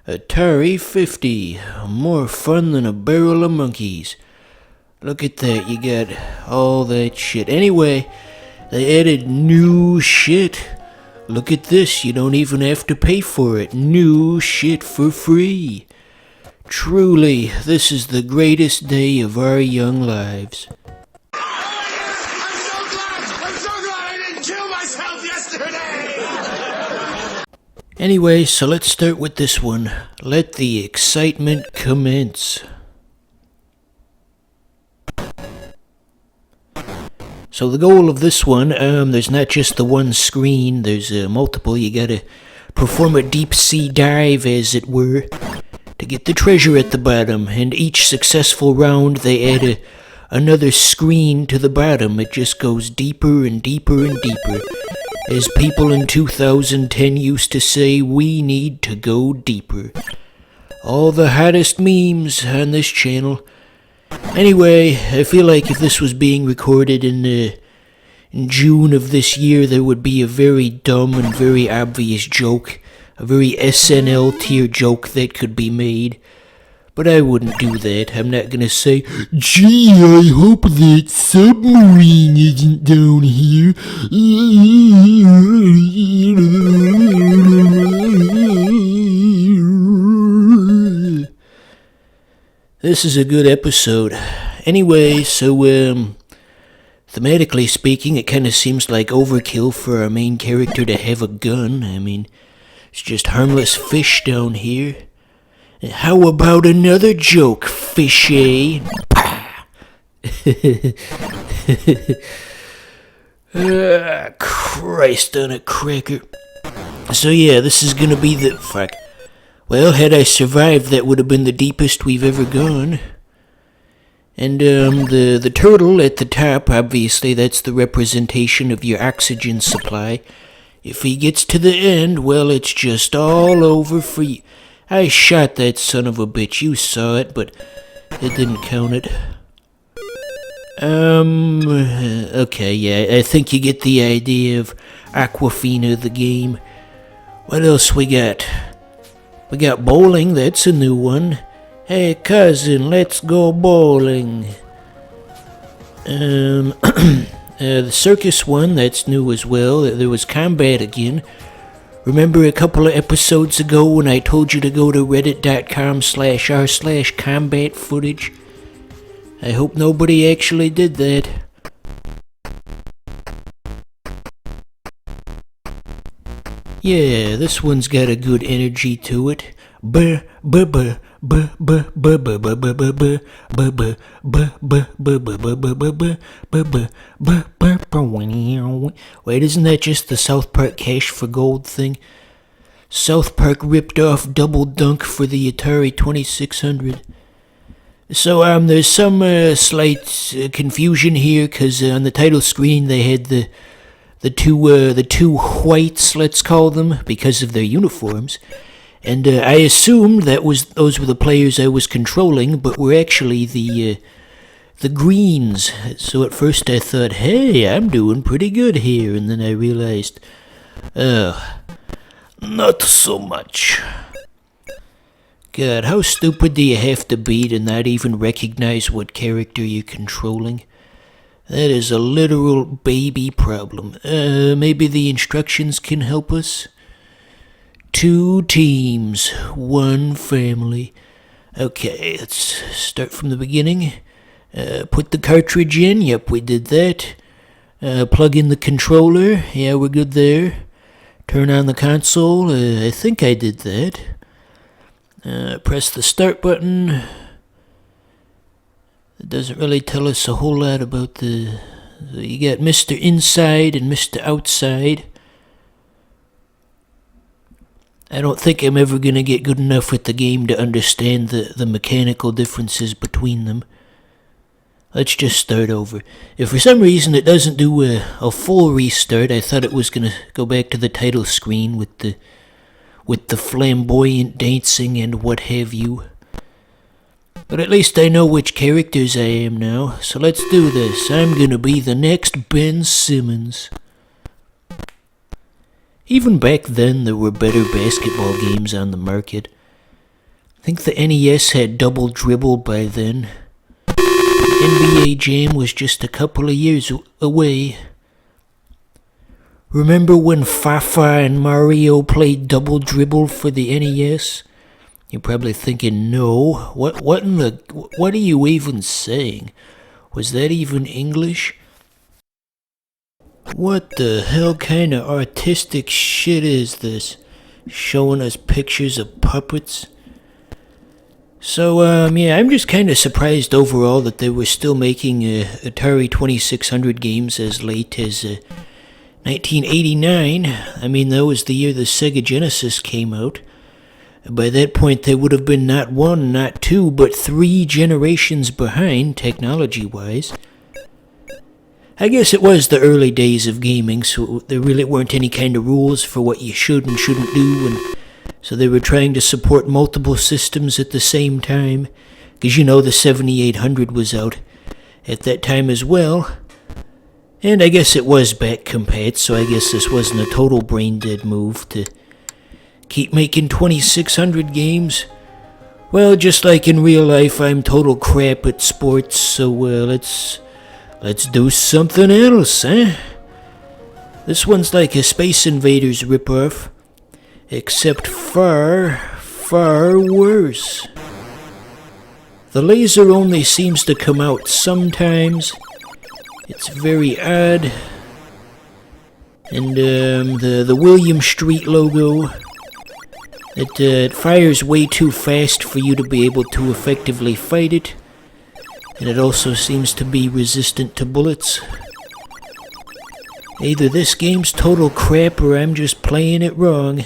Atari 50. More fun than a barrel of monkeys. Look at that, you got all that shit. Anyway, they added new shit. Look at this, you don't even have to pay for it. New shit for free. Truly, this is the greatest day of our young lives. I'm so glad I didn't kill myself yesterday! Anyway, so let's start with this one. Let the excitement commence. So the goal of this one, there's not just the one screen, there's multiple. You gotta perform a deep sea dive, as it were, to get the treasure at the bottom. And each successful round, they add another screen to the bottom. It just goes deeper and deeper and deeper. As people in 2010 used to say, we need to go deeper. All the hottest memes on this channel. Anyway, I feel like if this was being recorded in June of this year, there would be a very dumb and very obvious joke, a very SNL tier joke that could be made. But I wouldn't do that. I'm not gonna say, gee, I hope that submarine isn't down here. This is a good episode. Anyway, so, thematically speaking, it kind of seems like overkill for our main character to have a gun. I mean, it's just harmless fish down here. How about another joke, fishy? Christ on a cracker. So yeah, this is gonna be the... Fuck. Well, had I survived, that would have been the deepest we've ever gone. And, the turtle at the top, obviously, that's the representation of your oxygen supply. If he gets to the end, well, it's just all over for you. I shot that son of a bitch, you saw it, but it didn't count it. Okay, yeah, I think you get the idea of Aquafina, the game. What else we got? We got bowling, that's a new one. Hey cousin, let's go bowling. The circus one, that's new as well. There was combat again. Remember a couple of episodes ago when I told you to go to reddit.com/r/combat footage? I hope nobody actually did that. Yeah, this one's got a good energy to it. Wait, isn't that just the South Park Cash for Gold thing? South Park ripped off Double Dunk for the Atari 2600. So, there's some slight confusion here, because on the title screen they had the two whites, let's call them, because of their uniforms. And I assumed those were the players I was controlling, but were actually the greens. So at first I thought, hey, I'm doing pretty good here, and then I realized, not so much. God, how stupid do you have to be to not even recognize what character you're controlling? That is a literal baby problem. Maybe the instructions can help us? 2 teams, 1 family. Okay, let's start from the beginning. Put the cartridge in. Yep, we did that. Plug in the controller. Yeah, we're good there. Turn on the console. I think I did that. Press the start button. It doesn't really tell us a whole lot about you got Mr. Inside and Mr. Outside. I don't think I'm ever gonna get good enough with the game to understand the mechanical differences between them. Let's just start over. If for some reason it doesn't do a full restart, I thought it was gonna go back to the title screen with the flamboyant dancing and what have you. But at least I know which characters I am now, so let's do this. I'm gonna be the next Ben Simmons. Even back then, there were better basketball games on the market. I think the NES had Double Dribble by then. NBA Jam was just a couple of years away. Remember when Fafa and Mario played Double Dribble for the NES? You're probably thinking, no. What are you even saying? Was that even English? What the hell kind of artistic shit is this? Showing us pictures of puppets? So, yeah, I'm just kind of surprised overall that they were still making Atari 2600 games as late as 1989. I mean, that was the year the Sega Genesis came out. By that point, they would have been not one, not two, but 3 generations behind, technology-wise. I guess it was the early days of gaming, so there really weren't any kind of rules for what you should and shouldn't do, and so they were trying to support multiple systems at the same time, because you know the 7800 was out at that time as well. And I guess it was back compat, so I guess this wasn't a total brain-dead move to keep making 2600 games. Well, just like in real life, I'm total crap at sports, so let's do something else, eh? This one's like a Space Invaders ripoff, except far, far worse. The laser only seems to come out sometimes. It's very odd. And the William Street logo, it fires way too fast for you to be able to effectively fight it. And it also seems to be resistant to bullets. Either this game's total crap or I'm just playing it wrong.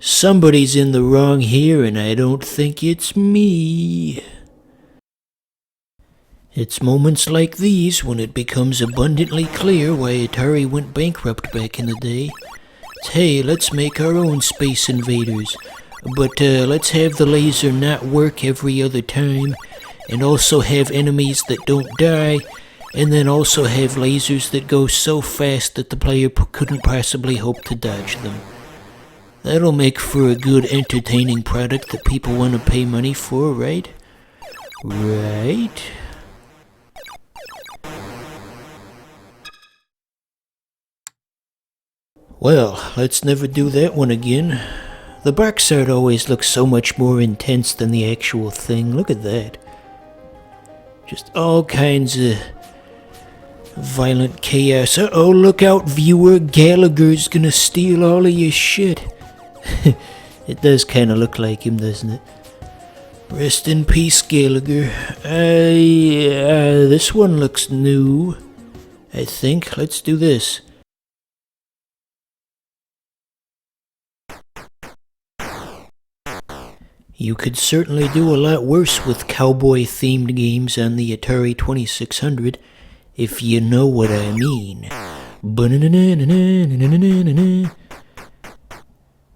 Somebody's in the wrong here, and I don't think it's me. It's moments like these when it becomes abundantly clear why Atari went bankrupt back in the day. It's, hey, let's make our own Space Invaders, but let's have the laser not work every other time, and also have enemies that don't die, and then also have lasers that go so fast that the player couldn't possibly hope to dodge them. That'll make for a good entertaining product that people want to pay money for, right? Right? Well, let's never do that one again. The box art always looks so much more intense than the actual thing. Look at that. Just all kinds of violent chaos. Uh-oh, look out, viewer. Gallagher's gonna steal all of your shit. It does kind of look like him, doesn't it? Rest in peace, Gallagher. This one looks new, I think. Let's do this. You could certainly do a lot worse with cowboy-themed games on the Atari 2600, if you know what I mean.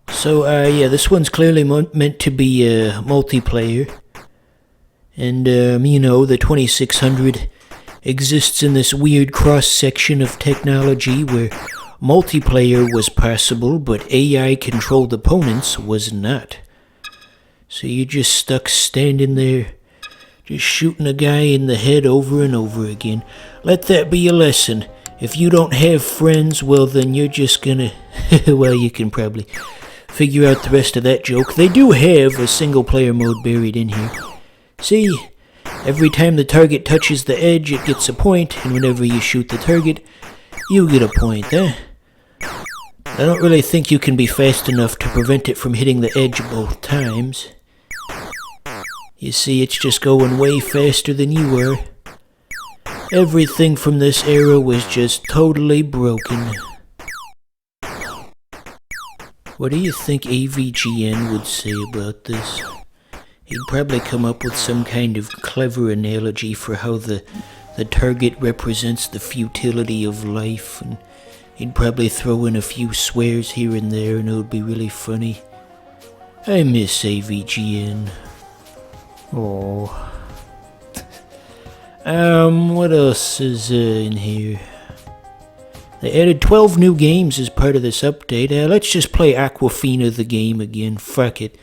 So, yeah, this one's clearly meant to be multiplayer. And, you know, the 2600 exists in this weird cross-section of technology where multiplayer was possible, but AI-controlled opponents was not. So you're just stuck standing there, just shooting a guy in the head over and over again. Let that be a lesson. If you don't have friends, well then you're just gonna... well, you can probably figure out the rest of that joke. They do have a single-player mode buried in here. See, every time the target touches the edge, it gets a point, and whenever you shoot the target, you get a point, eh? I don't really think you can be fast enough to prevent it from hitting the edge both times. You see, it's just going way faster than you were. Everything from this era was just totally broken. What do you think AVGN would say about this? He'd probably come up with some kind of clever analogy for how the target represents the futility of life, and he'd probably throw in a few swears here and there, and it would be really funny. I miss AVGN. Oh. What else is in here? They added 12 new games as part of this update. Let's just play Aquafina the game again. Fuck it.